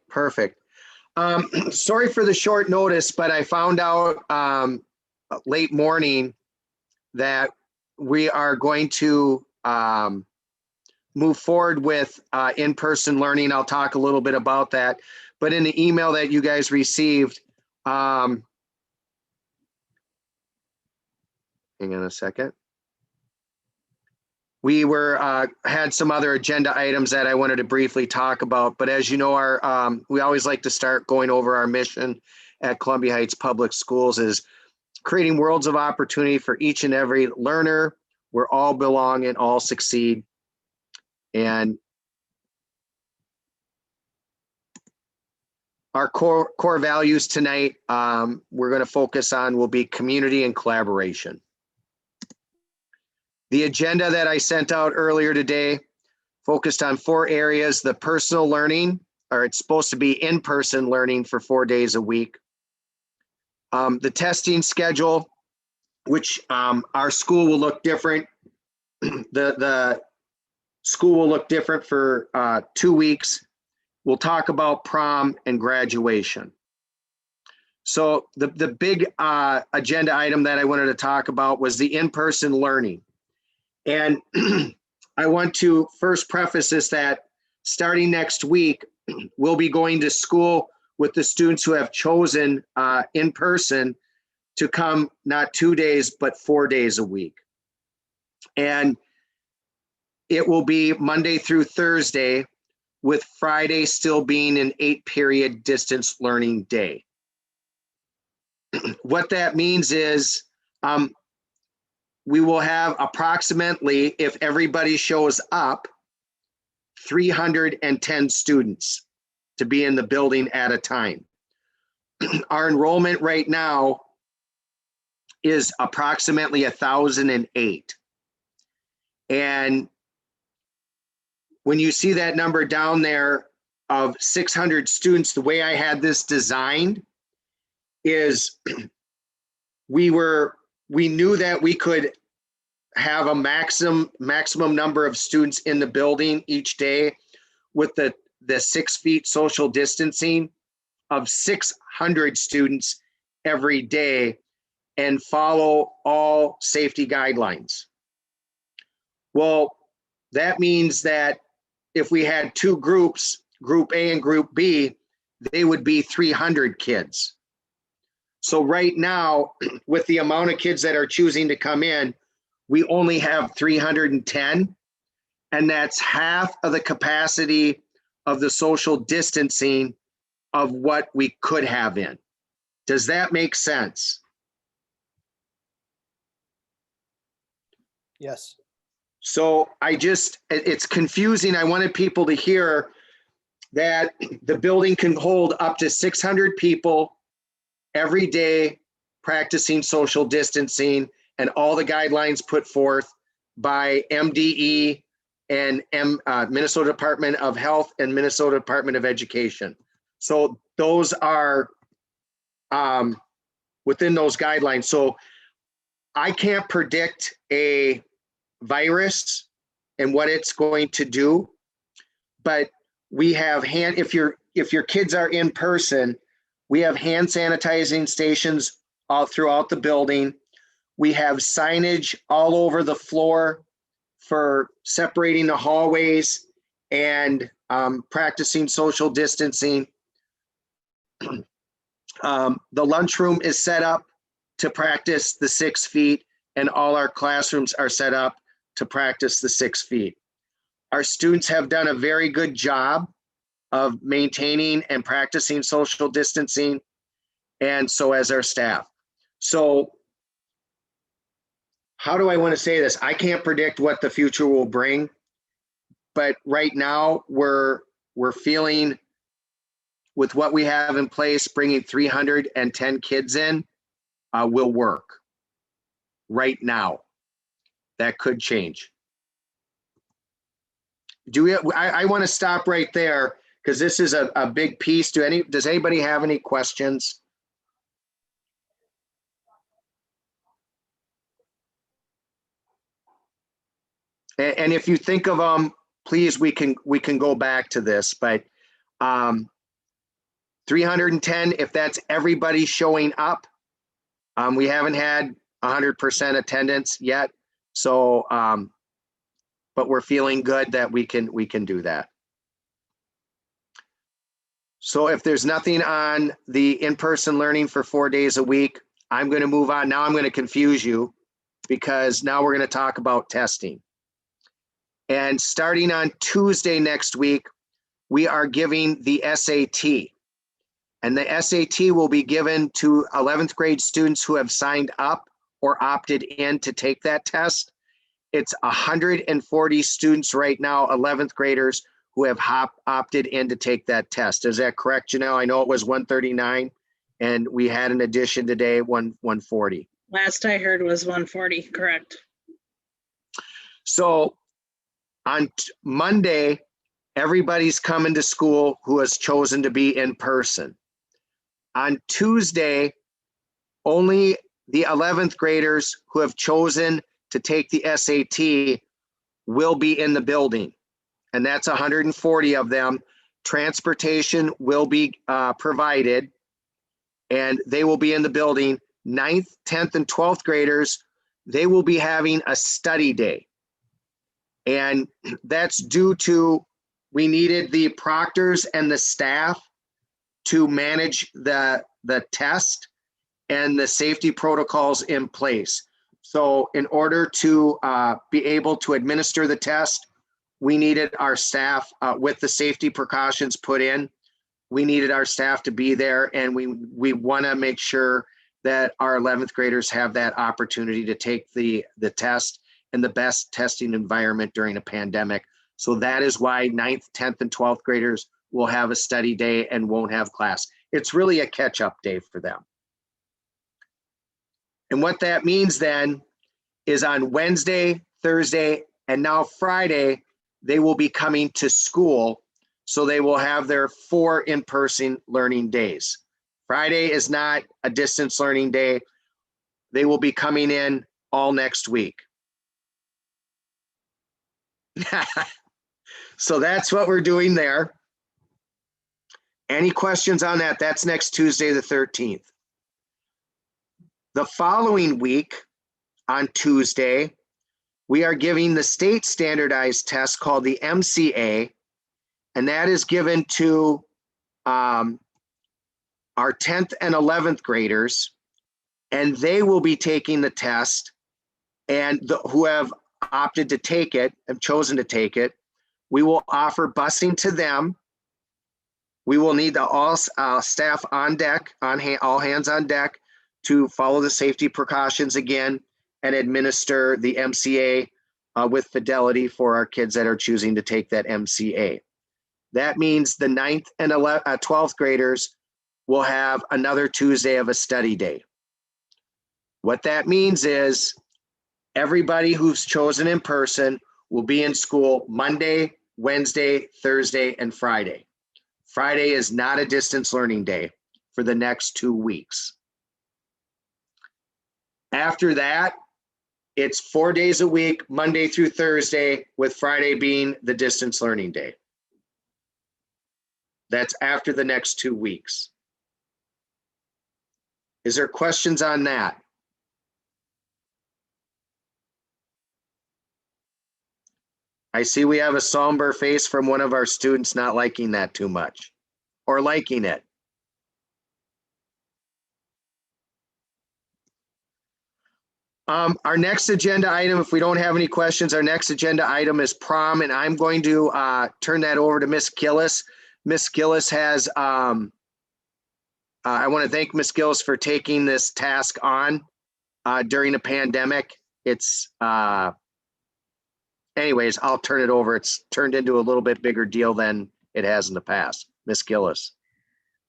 Perfect. Sorry for the short notice, but I found out late morning that we are going to move forward with in-person learning. I'll talk a little bit about that. But in the email that you guys received, hang on a second. We had some other agenda items that I wanted to briefly talk about, but as you know, we always like to start going over our mission at Columbia Heights Public Schools is creating worlds of opportunity for each and every learner where all belong and all succeed. And our core values tonight, we're going to focus on will be community and collaboration. The agenda that I sent out earlier today focused on 4 areas: the personal learning, or it's supposed to be in-person learning for 4 days a week. The testing schedule, which our school will look different. The school will look different for 2 weeks. We'll talk about prom and graduation. So the big agenda item that I wanted to talk about was the in-person learning. And I want to first preface this that starting next week, we'll be going to school with the students who have chosen in person to come not 2 days, but 4 days a week. And it will be Monday through Thursday, with Friday still being an 8-period distance learning day. What that means is we will have approximately, if everybody shows up, 310 students to be in the building at a time. Our enrollment right now is approximately 1,008. And when you see that number down there of 600 students, the way I had this designed is we knew that we could have a maximum number of students in the building each day with the 6 feet social distancing of 600 students every day and follow all safety guidelines. Well, that means that if we had 2 groups, Group A and Group B, they would be 300 kids. So right now, with the amount of kids that are choosing to come in, we only have 310, and that's half of the capacity of the social distancing of what we could have in. Does that make sense? Yes. So it's confusing. I wanted people to hear that the building can hold up to 600 people every day practicing social distancing and all the guidelines put forth by MDE and Minnesota Department of Health and Minnesota Department of Education. So those are within those guidelines. So I can't predict a virus and what it's going to do, but we have if your kids are in person, we have hand sanitizing stations all throughout the building. We have signage all over the floor for separating the hallways and practicing social distancing. The lunchroom is set up to practice the 6 feet, and all our classrooms are set up to practice the 6 feet. Our students have done a very good job of maintaining and practicing social distancing, and so has our staff. So how do I want to say this? I can't predict what the future will bring, but right now we're feeling with what we have in place, bringing 310 kids in will work right now. That could change. I want to stop right there because this is a big piece. Does anybody have any questions? And if you think of them, please, we can go back to this. But 310 if that's everybody showing up. We haven't had 100% attendance yet, so but we're feeling good that we can do that. So if there's nothing on the in-person learning for 4 days a week, I'm going to move on. Now I'm going to confuse you because now we're going to talk about testing. And starting on Tuesday next week, we are giving the SAT. And the SAT will be given to 11th grade students who have signed up or opted in to take that test. It's 140 students right now, 11th graders, who have opted in to take that test. Is that correct, Janelle? I know it was 139, and we had an addition today, 140. Last I heard was 140, correct. So on Monday, everybody's coming to school who has chosen to be in person. On Tuesday, only the 11th graders who have chosen to take the SAT will be in the building, and that's 140 of them. Transportation will be provided, and they will be in the building. 9th, 10th, and 12th graders, they will be having a study day. And that's due to, we needed the proctors and the staff to manage the test and the safety protocols in place. So in order to be able to administer the test, we needed our staff with the safety precautions put in. We needed our staff to be there, and we want to make sure that our 11th graders have that opportunity to take the test in the best testing environment during a pandemic. So that is why 9th, 10th, and 12th graders will have a study day and won't have class. It's really a catch-up day for them. And what that means then is on Wednesday, Thursday, and now Friday, they will be coming to school. So they will have their 4 in-person learning days. Friday is not a distance learning day. They will be coming in all next week. So that's what we're doing there. Any questions on that? That's next Tuesday, the 13th. The following week, on Tuesday, we are giving the state standardized test called the MCA, and that is given to our 10th and 11th graders, and they will be taking the test, and who have opted to take it, have chosen to take it, we will offer busing to them. We will need all staff on deck, all hands on deck to follow the safety precautions again and administer the MCA with fidelity for our kids that are choosing to take that MCA. That means the 9th and 12th graders will have another Tuesday of a study day. What that means is everybody who's chosen in person will be in school Monday, Wednesday, Thursday, and Friday. Friday is not a distance learning day for the next 2 weeks. After that, it's 4 days a week, Monday through Thursday, with Friday being the distance learning day. That's after the next 2 weeks. Is there questions on that? I see we have a somber face from one of our students not liking that too much, or liking it. Our next agenda item, if we don't have any questions, our next agenda item is prom, and I'm going to turn that over to Ms. Gillis. Ms. Gillis has, I want to thank Ms. Gillis for taking this task on during a pandemic. It's, anyways, I'll turn it over. It's turned into a little bit bigger deal than it has in the past. Ms. Gillis.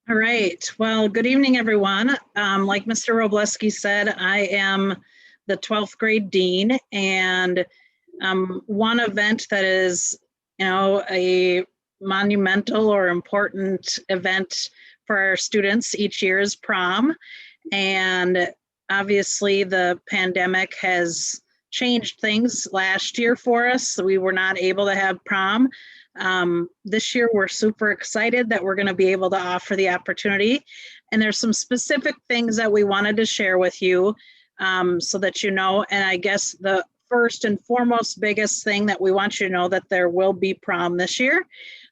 All right. Well, good evening, everyone. Like Mr. Robleski said, I am the 12th grade dean, and one event that is, a monumental or important event for our students each year is prom. And obviously the pandemic has changed things last year for us. So we were not able to have prom. This year, we're super excited that we're going to be able to offer the opportunity. And there's some specific things that we wanted to share with you so that you know. And I guess the first and foremost biggest thing that we want you to know that there will be prom this year.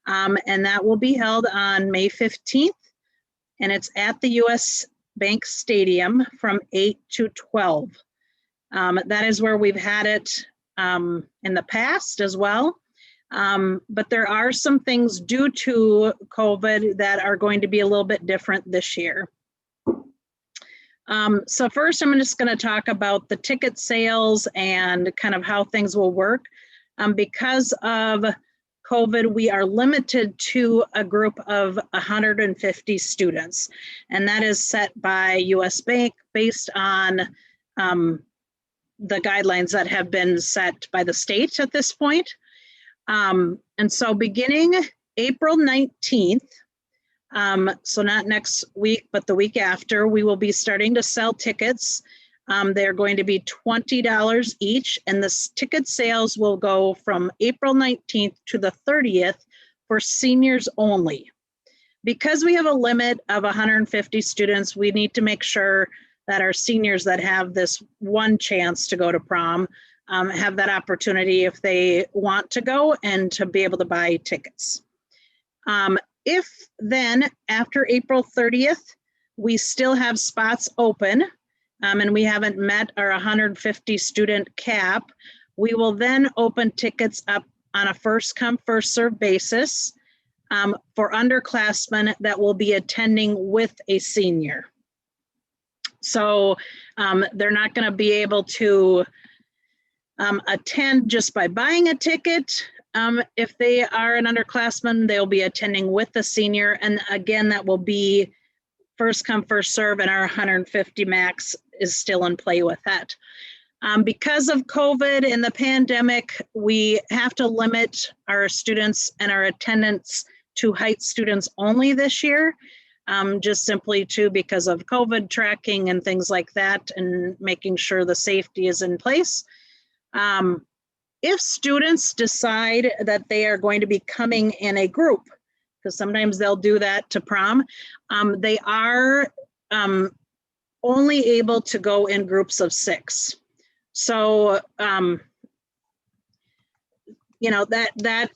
And that will be held on May 15th. And it's at the US Bank Stadium from 8 to 12. That is where we've had it in the past as well. But there are some things due to COVID that are going to be a little bit different this year. So first, I'm just going to talk about the ticket sales and kind of how things will work. Because of COVID, we are limited to a group of 150 students, and that is set by US Bank based on the guidelines that have been set by the state at this point. And so beginning April 19th, so not next week, but the week after, we will be starting to sell tickets. They're going to be $20 each, and the ticket sales will go from April 19th to the 30th for seniors only. Because we have a limit of 150 students, we need to make sure that our seniors that have this one chance to go to prom have that opportunity if they want to go and to be able to buy tickets. If then after April 30th, we still have spots open and we haven't met our 150 student cap, we will then open tickets up on a first come, first served basis for underclassmen that will be attending with a senior. So they're not going to be able to attend just by buying a ticket. If they are an underclassman, they'll be attending with the senior. And again, that will be first come, first serve, and our 150 max is still in play with that. Because of COVID and the pandemic, we have to limit our students and our attendance to height students only this year, just simply because of COVID tracking and things like that and making sure the safety is in place. If students decide that they are going to be coming in a group, because sometimes they'll do that to prom, they are only able to go in groups of 6. So, you know, that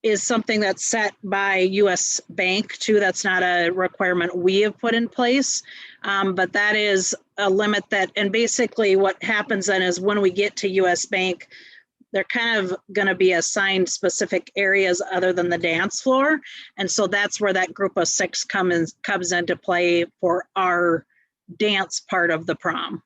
is something that's set by US Bank too. That's not a requirement we have put in place, but that is a limit that, and basically what happens then is when we get to US Bank, they're kind of going to be assigned specific areas other than the dance floor. And so that's where that group of 6 comes into play for our dance part of the prom.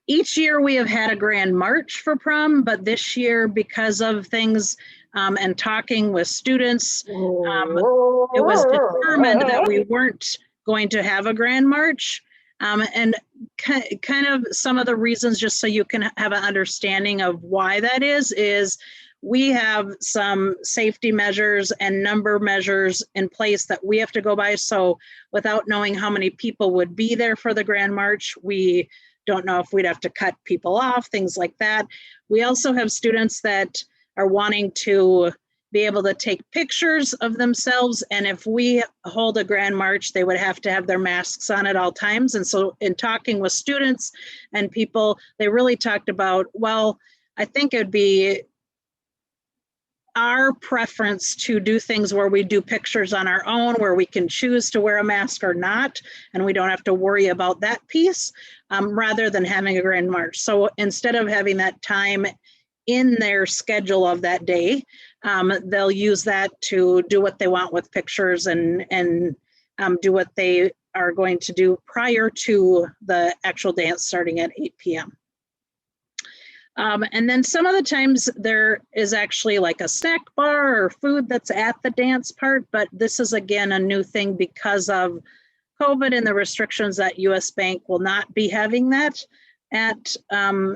Each year we have had a grand march for prom, but this year, because of things and talking with students, it was determined that we weren't going to have a grand march. And kind of some of the reasons, just so you can have an understanding of why that is we have some safety measures and number measures in place that we have to go by. So without knowing how many people would be there for the grand march, we don't know if we'd have to cut people off, things like that. We also have students that are wanting to be able to take pictures of themselves. And if we hold a grand march, they would have to have their masks on at all times. And so in talking with students and people, they really talked about, well, I think it'd be our preference to do things where we do pictures on our own, where we can choose to wear a mask or not, and we don't have to worry about that piece, rather than having a grand march. So instead of having that time in their schedule of that day, they'll use that to do what they want with pictures and do what they are going to do prior to the actual dance starting at 8 p.m. And then some of the times there is actually like a snack bar or food that's at the dance part, but this is again a new thing because of COVID and the restrictions that US Bank will not be having that at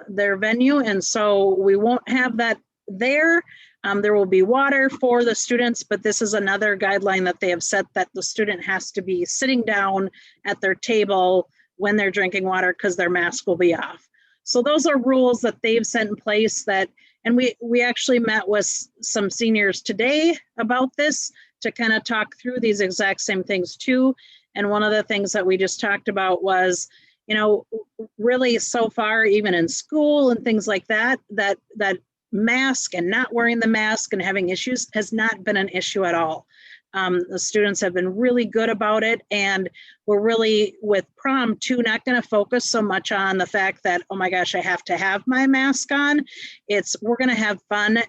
their venue. And so we won't have that there. There will be water for the students, but this is another guideline that they have set that the student has to be sitting down at their table when they're drinking water because their mask will be off. So those are rules that they've set in place that And we actually met with some seniors today about this to kind of talk through these exact same things too. And one of the things that we just talked about was, you know, really so far, even in school and things like that, that mask and not wearing the mask and having issues has not been an issue at all. The students have been really good about it, and we're really, with prom too, not going to focus so much on the fact that, oh my gosh, I have to have my mask on. It's, we're going to have fun.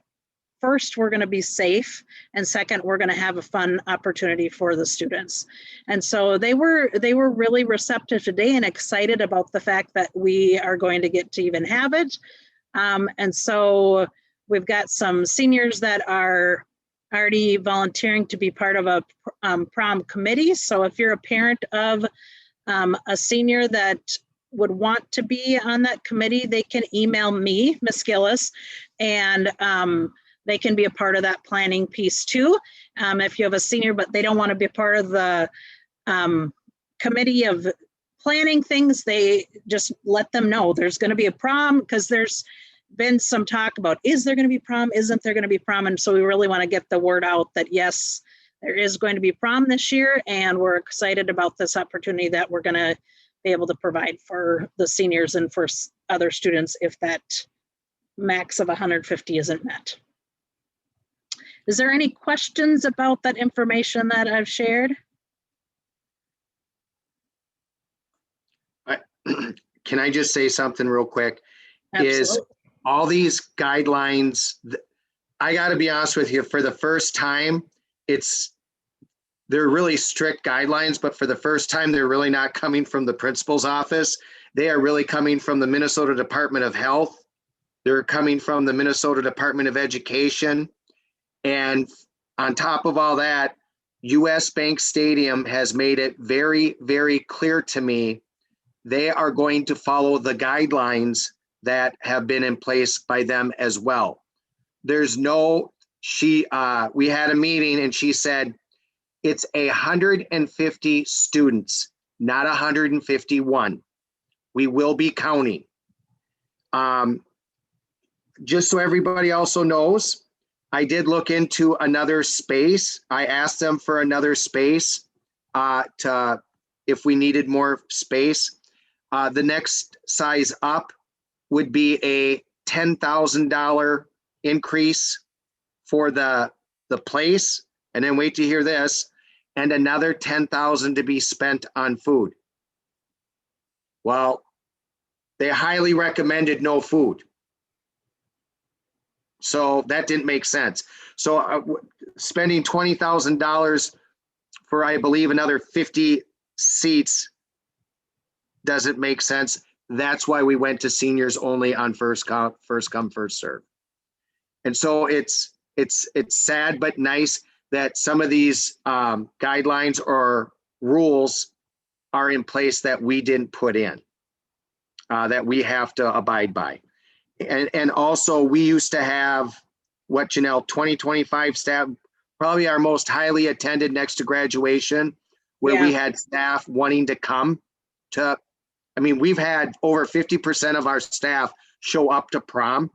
First, we're going to be safe, and second, we're going to have a fun opportunity for the students. And so they were really receptive today and excited about the fact that we are going to get to even have it. And so we've got some seniors that are already volunteering to be part of a prom committee. So if you're a parent of a senior that would want to be on that committee, they can email me, Ms. Gillis, and they can be a part of that planning piece too. If you have a senior, but they don't want to be a part of the committee of planning things, they just let them know there's going to be a prom, because there's been some talk about, is there going to be prom? Isn't there going to be prom? And so we really want to get the word out that yes, there is going to be prom this year, and we're excited about this opportunity that we're going to be able to provide for the seniors and for other students if that max of 150 isn't met. Is there any questions about that information that I've shared? Can I just say something real quick? Absolutely. Is all these guidelines, I got to be honest with you, for the first time, they're really strict guidelines, but for the first time, they're really not coming from the principal's office. They are really coming from the Minnesota Department of Health. They're coming from the Minnesota Department of Education. And on top of all that, US Bank Stadium has made it very, very clear to me they are going to follow the guidelines that have been in place by them as well. There's no, we had a meeting and she said, it's 150 students, not 151. We will be counting. Just so everybody also knows, I did look into another space. I asked them for another space if we needed more space. The next size up would be a $10,000 increase for the place. And then wait to hear this, and another $10,000 to be spent on food. Well, they highly recommended no food. So that didn't make sense. So spending $20,000 for, I believe, another 50 seats doesn't make sense. That's why we went to seniors only on first come, first serve. And so it's sad but nice that some of these guidelines or rules are in place that we didn't put in, that we have to abide by. And also we used to have, what, Janelle, 20-25 staff, probably our most highly attended next to graduation, where we had staff wanting to come to, I mean, we've had over 50% of our staff show up to prom,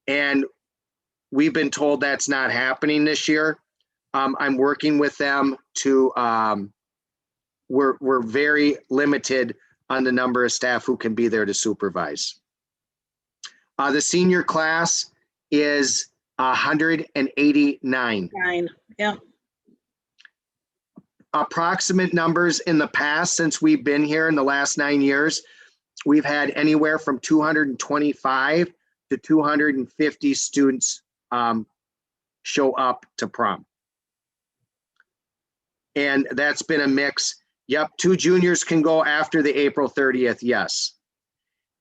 and we've been told that's not happening this year. I'm working with them to, we're very limited on the number of staff who can be there to supervise. The senior class is 189. Yeah. Approximate numbers in the past, since we've been here in the last 9 years, we've had anywhere from 225 to 250 students show up to prom. And that's been a mix. Yep, 2 juniors can go after the April 30th, yes.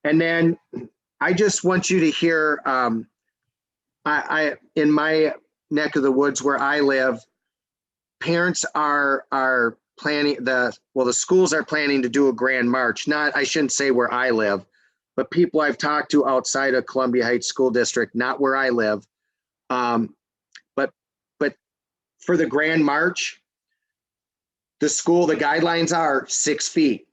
And then I just want you to hear, I in my neck of the woods where I live, parents are planning, the schools are planning to do a grand march. Not, I shouldn't say where I live, but people I've talked to outside of Columbia Heights School District, not where I live. But for the grand march, the guidelines are 6 feet,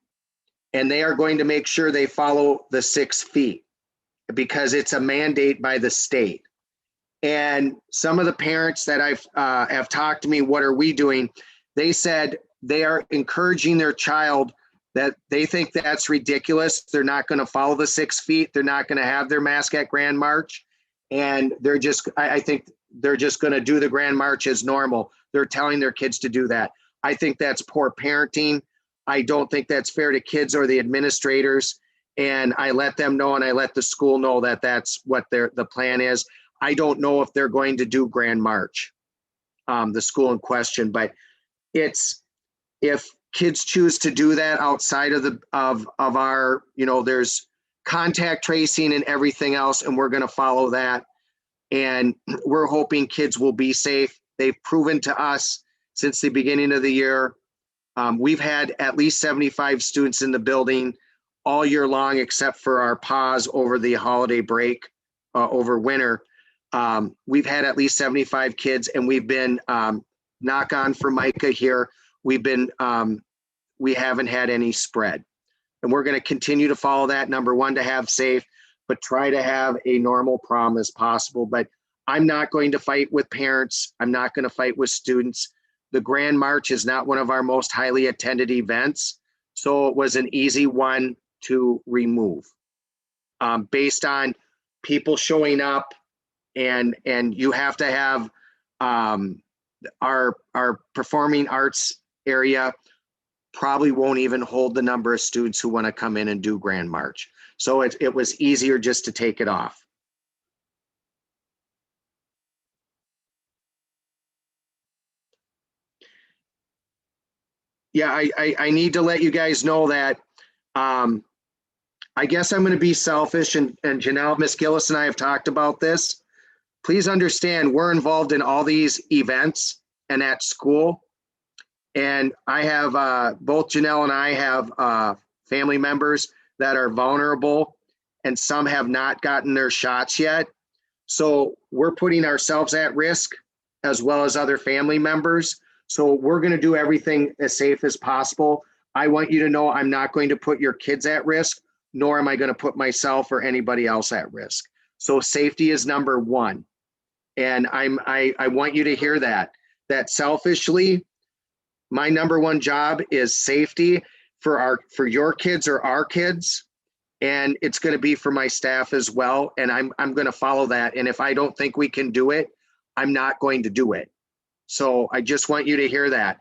and they are going to make sure they follow the 6 feet. because it's a mandate by the state. And some of the parents that have talked to me, what are we doing? They said they are encouraging their child, that they think that's ridiculous. They're not going to follow the 6 feet. They're not going to have their mask at Grand March. And they're just, I think they're just going to do the Grand March as normal. They're telling their kids to do that. I think that's poor parenting. I don't think that's fair to kids or the administrators. And I let them know, and I let the school know that that's what the plan is. I don't know if they're going to do Grand March, the school in question, but it's, if kids choose to do that outside of our, there's contact tracing and everything else, and we're going to follow that. And we're hoping kids will be safe. They've proven to us since the beginning of the year. We've had at least 75 students in the building all year long, except for our pause over the holiday break, over winter. We've had at least 75 kids, and we've been, knock on for Micah here, we've been, we haven't had any spread. And we're going to continue to follow that. Number one, to have safe, but try to have a normal prom as possible. But I'm not going to fight with parents. I'm not going to fight with students. The Grand March is not one of our most highly attended events. So it was an easy one to remove, based on people showing up, and you have to have our performing arts area probably won't even hold the number of students who want to come in and do Grand March. So it was easier just to take it off. Yeah, I need to let you guys know that I guess I'm going to be selfish, and Janelle, Miss Gillis and I have talked about this. Please understand, we're involved in all these events and at school. And I have, both Janelle and I have family members that are vulnerable, and some have not gotten their shots yet. So we're putting ourselves at risk as well as other family members. So we're going to do everything as safe as possible. I want you to know I'm not going to put your kids at risk, nor am I going to put myself or anybody else at risk. So safety is number one. And I want you to hear that selfishly, my number one job is safety for your kids or our kids. And it's going to be for my staff as well. And I'm going to follow that. And if I don't think we can do it, I'm not going to do it. So I just want you to hear that.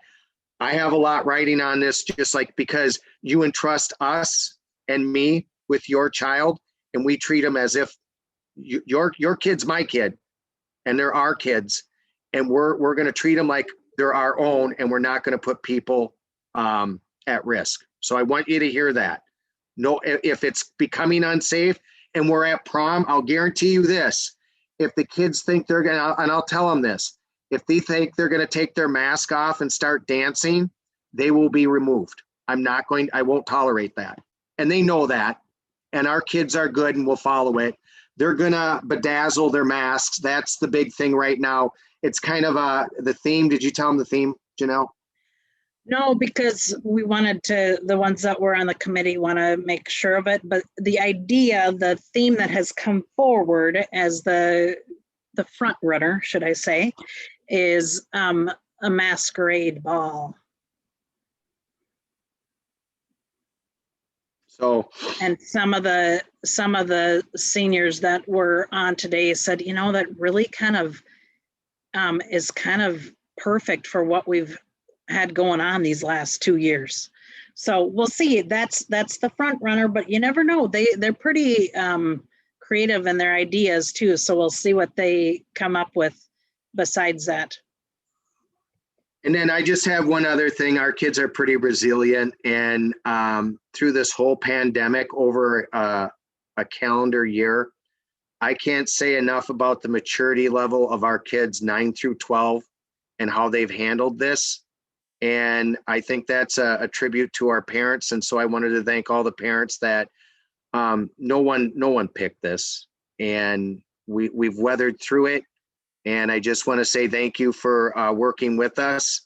I have a lot riding on this, just like, because you entrust us and me with your child, and we treat them as if your kid's my kid, and they're our kids, and we're going to treat them like they're our own, and we're not going to put people at risk. So I want you to hear that. No, if it's becoming unsafe and we're at prom, I'll guarantee you this: if the kids think they're going to, and I'll tell them this, if they think they're going to take their mask off and start dancing, they will be removed. I won't tolerate that. And they know that. And our kids are good and will follow it. They're going to bedazzle their masks. That's the big thing right now. It's kind of the theme. Did you tell them the theme, Janelle? No, because we wanted to, the ones that were on the committee want to make sure of it. But the idea, the theme that has come forward as the front runner, should I say, is a masquerade ball. So, and some of the seniors that were on today said, that really kind of is kind of perfect for what we've had going on these last 2 years. So we'll see. That's the front runner, but you never know. They're pretty creative in their ideas too. So we'll see what they come up with besides that. And then I just have one other thing. Our kids are pretty resilient, and through this whole pandemic over a calendar year, I can't say enough about the maturity level of our kids 9 through 12 and how they've handled this. And I think that's a tribute to our parents. And so I wanted to thank all the parents that no one picked this, and we've weathered through it. And I just want to say thank you for working with us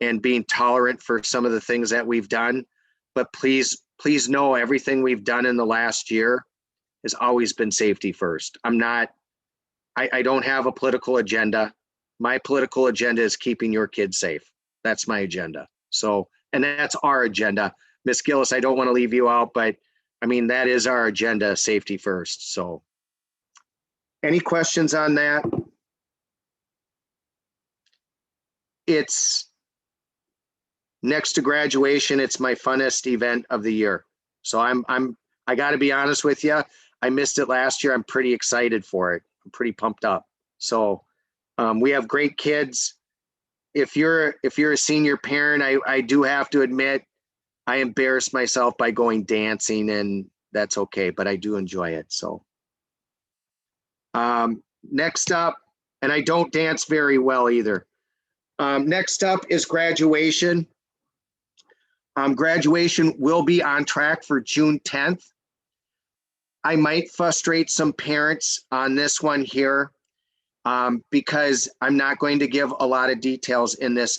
and being tolerant for some of the things that we've done. But please know everything we've done in the last year has always been safety first. I don't have a political agenda. My political agenda is keeping your kids safe. That's my agenda. So, and that's our agenda. Ms. Gillis, I don't want to leave you out, but I mean, that is our agenda, safety first. So any questions on that? It's next to graduation. It's my funnest event of the year. So I got to be honest with you. I missed it last year. I'm pretty excited for it. I'm pretty pumped up. So we have great kids. If you're a senior parent, I do have to admit, I embarrassed myself by going dancing, and that's okay, but I do enjoy it. So next up, and I don't dance very well either. Next up is graduation. Graduation will be on track for June 10th. I might frustrate some parents on this one here because I'm not going to give a lot of details in this.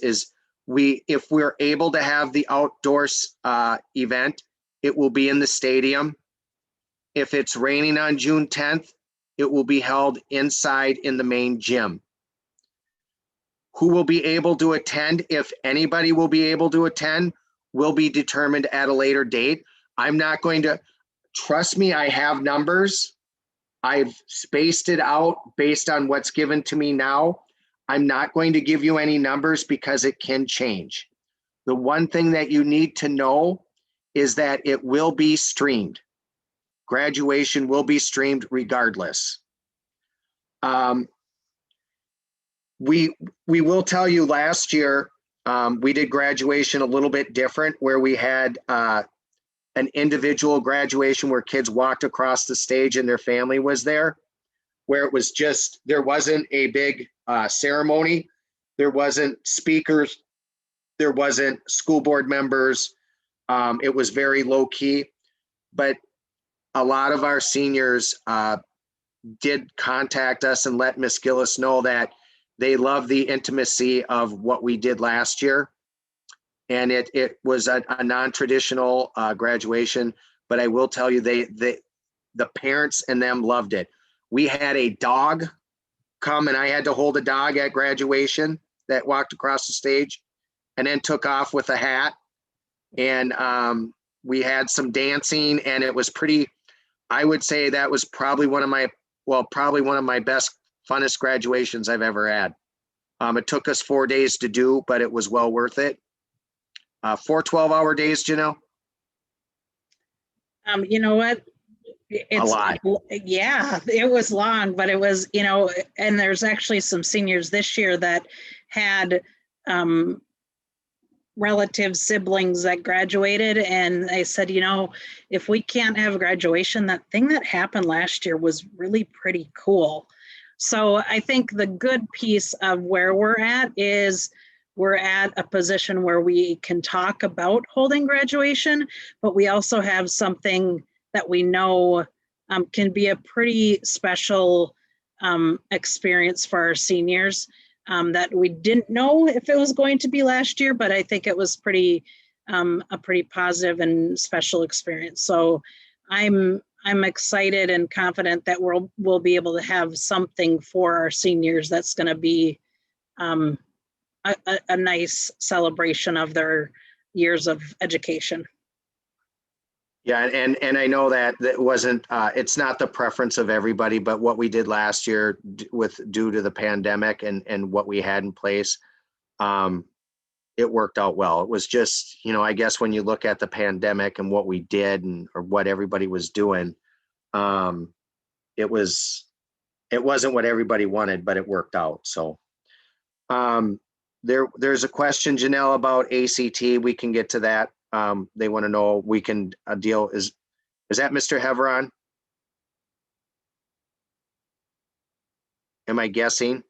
If we're able to have the outdoors event, it will be in the stadium. If it's raining on June 10th, it will be held inside in the main gym. Who will be able to attend, if anybody will be able to attend, will be determined at a later date. I'm not going to, trust me, I have numbers. I've spaced it out based on what's given to me now. I'm not going to give you any numbers because it can change. The one thing that you need to know is that it will be streamed. Graduation will be streamed regardless. We will tell you last year, we did graduation a little bit different, where we had an individual graduation where kids walked across the stage and their family was there, where it was just, there wasn't a big ceremony. There wasn't speakers. There wasn't school board members. It was very low key, but a lot of our seniors did contact us and let Ms. Gillis know that they love the intimacy of what we did last year. And it was a non-traditional graduation, but I will tell you, the parents and them loved it. We had a dog come, and I had to hold a dog at graduation that walked across the stage and then took off with a hat. And we had some dancing, and it was pretty, I would say that was probably one of my best, funnest graduations I've ever had. It took us 4 days to do, but it was well worth it. 4 12-hour days, Janelle? You know what? It's a lot. Yeah, it was long, but it was, and there's actually some seniors this year that had relative siblings that graduated, and I said, if we can't have a graduation, that thing that happened last year was really pretty cool. So I think the good piece of where we're at is we're at a position where we can talk about holding graduation, but we also have something that we know can be a pretty special experience for our seniors that we didn't know if it was going to be last year, but I think it was a pretty positive and special experience. So I'm excited and confident that we'll be able to have something for our seniors that's going to be a nice celebration of their years of education. Yeah, and I know that wasn't, it's not the preference of everybody, but what we did last year due to the pandemic and what we had in place, it worked out well. It was just, I guess when you look at the pandemic and what we did or what everybody was doing, it wasn't what everybody wanted, but it worked out. So there's a question, Janelle, about ACT. We can get to that. They want to know, we can deal, is that Mr. Heveron? Am I guessing?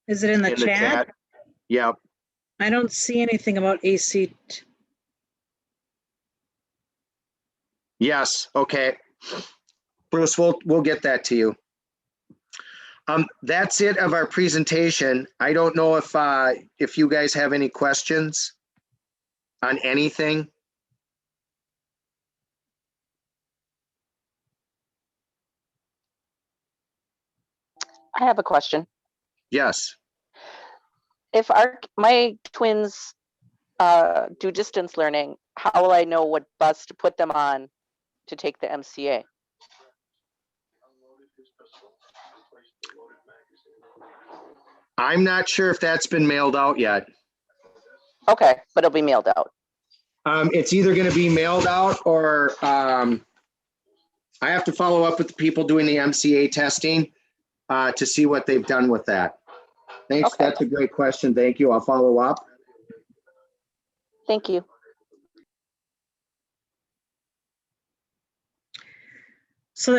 Is it in the chat? Yeah. I don't see anything about ACT. Yes. Okay. Bruce, we'll get that to you. That's it of our presentation. I don't know if you guys have any questions on anything. I have a question. Yes. If my twins do distance learning, how will I know what bus to put them on to take the MCA? I'm not sure if that's been mailed out yet. Okay, but it'll be mailed out. It's either going to be mailed out or I have to follow up with the people doing the MCA testing to see what they've done with that. Thanks. Okay. That's a great question. Thank you. I'll follow up. Thank you. So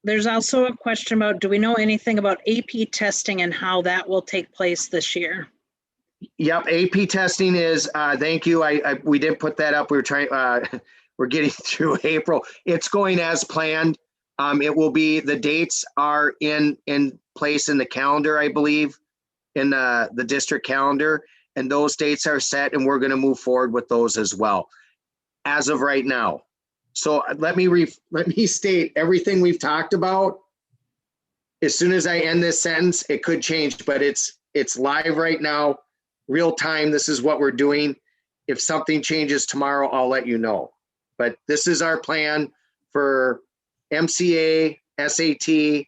there's also a question about, do we know anything about AP testing and how that will take place this year? Yep, AP testing is, thank you. We did put that up. We were trying, we're getting through April. It's going as planned. It will be, the dates are in place in the calendar, I believe, in the district calendar, and those dates are set, and we're going to move forward with those as well as of right now. So let me state everything we've talked about. As soon as I end this sentence, it could change, but it's live right now, real time. This is what we're doing. If something changes tomorrow, I'll let you know. But this is our plan for MCA, SAT,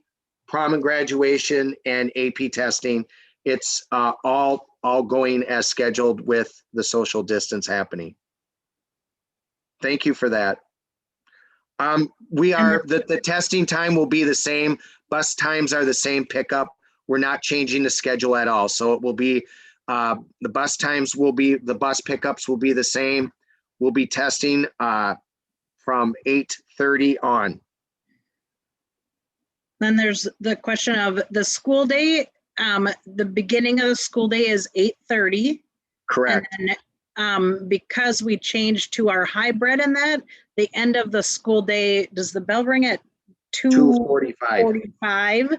prom and graduation, and AP testing. It's all going as scheduled with the social distance happening. Thank you for that. The testing time will be the same. Bus times are the same pickup. We're not changing the schedule at all. So it will be, the bus times will be, the bus pickups will be the same. We'll be testing from 8:30 on. Then there's the question of the school day. The beginning of the school day is 8:30. Correct. And then, because we changed to our hybrid in that, the end of the school day, does the bell ring at 2:45?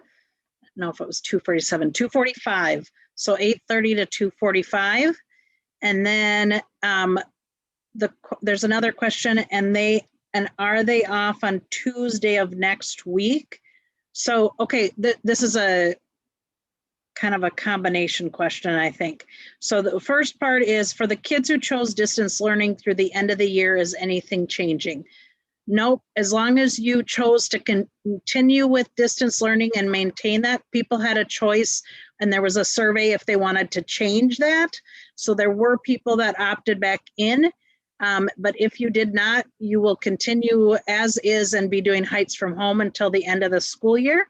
No, if it was 2:47, 2:45. So 8:30 to 2:45. And then there's another question, and are they off on Tuesday of next week? So, okay, this is a kind of a combination question, I think. So the first part is, for the kids who chose distance learning through the end of the year, is anything changing? Nope. As long as you chose to continue with distance learning and maintain that, people had a choice, and there was a survey if they wanted to change that. So there were people that opted back in. But if you did not, you will continue as is and be doing Heights from home until the end of the school year.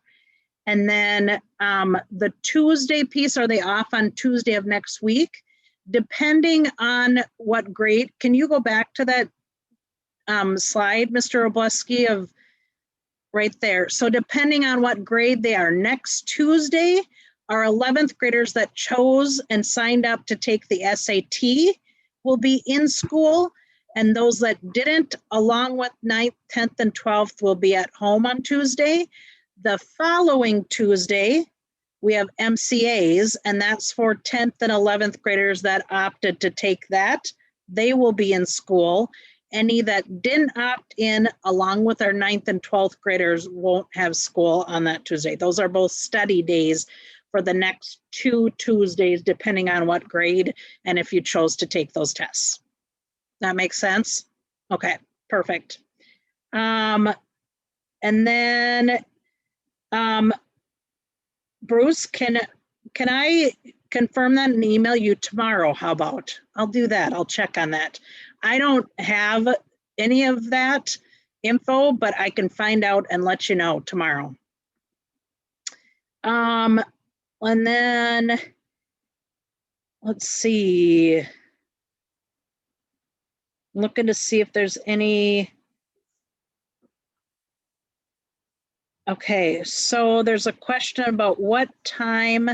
And then the Tuesday piece, are they off on Tuesday of next week? Depending on what grade, can you go back to that slide, Mr. Robleski, of right there? So depending on what grade they are, next Tuesday, our 11th graders that chose and signed up to take the SAT will be in school, and those that didn't, along with 9th, 10th, and 12th, will be at home on Tuesday. The following Tuesday, we have MCAs, and that's for 10th and 11th graders that opted to take that. They will be in school. Any that didn't opt in, along with our 9th and 12th graders, won't have school on that Tuesday. Those are both study days for the next 2 Tuesdays, depending on what grade and if you chose to take those tests. That makes sense? Okay, perfect. And then, Bruce, can I confirm that and email you tomorrow? How about? I'll do that. I'll check on that. I don't have any of that info, but I can find out and let you know tomorrow. And then, let's see. Looking to see if there's any. Okay, so there's a question about what time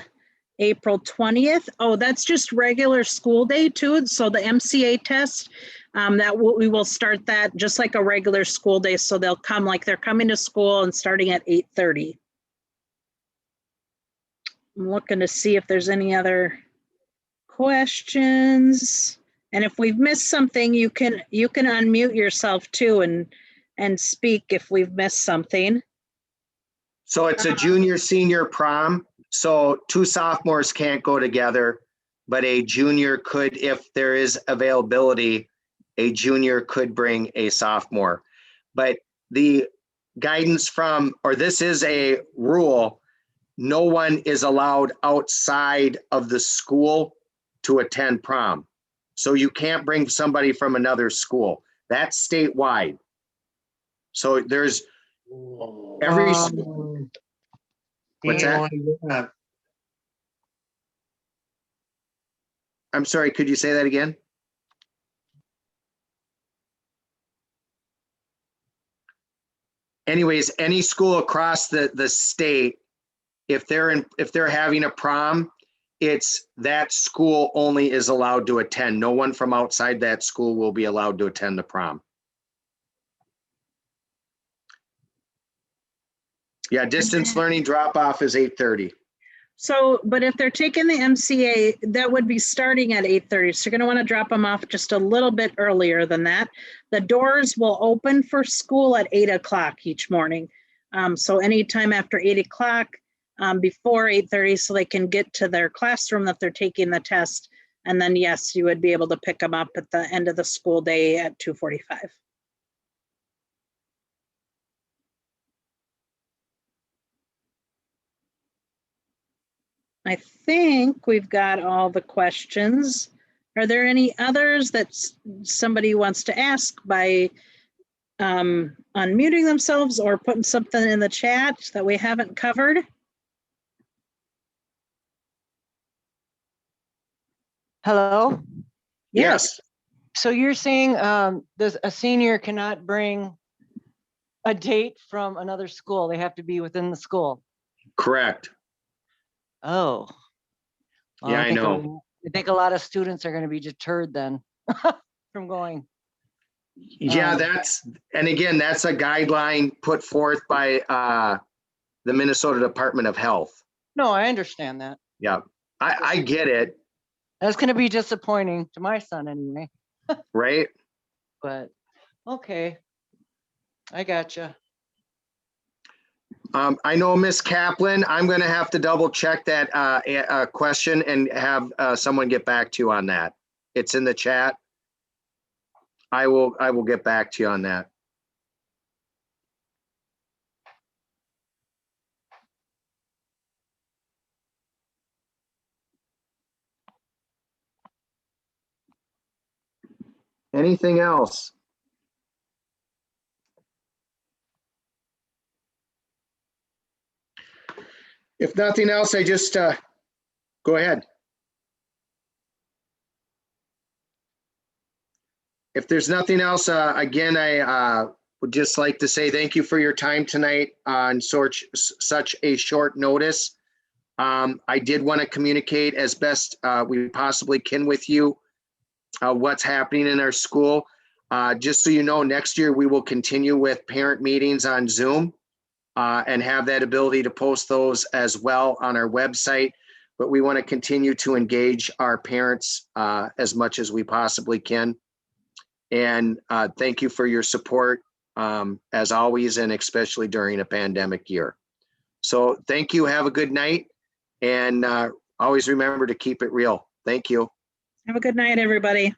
April 20th. Oh, that's just regular school day too. So the MCA test, we will start that just like a regular school day. So they'll come like they're coming to school and starting at 8:30. I'm looking to see if there's any other questions. And if we've missed something, you can unmute yourself too and speak if we've missed something. So it's a junior senior prom So two sophomores can't go together, but a junior could, if there is availability, a junior could bring a sophomore. But the guidance from, or this is a rule, no one is allowed outside of the school to attend prom. So you can't bring somebody from another school. That's statewide. So there's every, what's that? I'm sorry, could you say that again? Anyways, any school across the state, if they're having a prom, it's that school only is allowed to attend. No one from outside that school will be allowed to attend the prom. Yeah, distance learning drop off is 8:30. So, but if they're taking the MCA, that would be starting at 8:30. So you're going to want to drop them off just a little bit earlier than that. The doors will open for school at 8 o'clock each morning. So anytime after 8 o'clock, before 8:30, so they can get to their classroom that they're taking the test. And then, yes, you would be able to pick them up at the end of the school day at 2:45. I think we've got all the questions. Are there any others that somebody wants to ask by unmuting themselves or putting something in the chat that we haven't covered? Hello? Yes. So you're saying a senior cannot bring a date from another school. They have to be within the school. Correct. Oh. Well, Yeah, I know. I think a lot of students are going to be deterred then from going. Yeah, and again, that's a guideline put forth by the Minnesota Department of Health. No, I understand that. Yeah, I get it. That's going to be disappointing to my son anyway. Right? But okay, I gotcha. I know, Miss Kaplan, I'm going to have to double check that question and have someone get back to you on that. It's in the chat. I will get back to you on that. Anything else? If nothing else, I just go ahead. If there's nothing else, again, I would just like to say thank you for your time tonight on such a short notice. I did want to communicate as best we possibly can with you what's happening in our school. Just so you know, next year we will continue with parent meetings on Zoom and have that ability to post those as well on our website. But we want to continue to engage our parents as much as we possibly can. And thank you for your support as always, and especially during a pandemic year. So thank you. Have a good night. And always remember to keep it real. Thank you. Have a good night, everybody.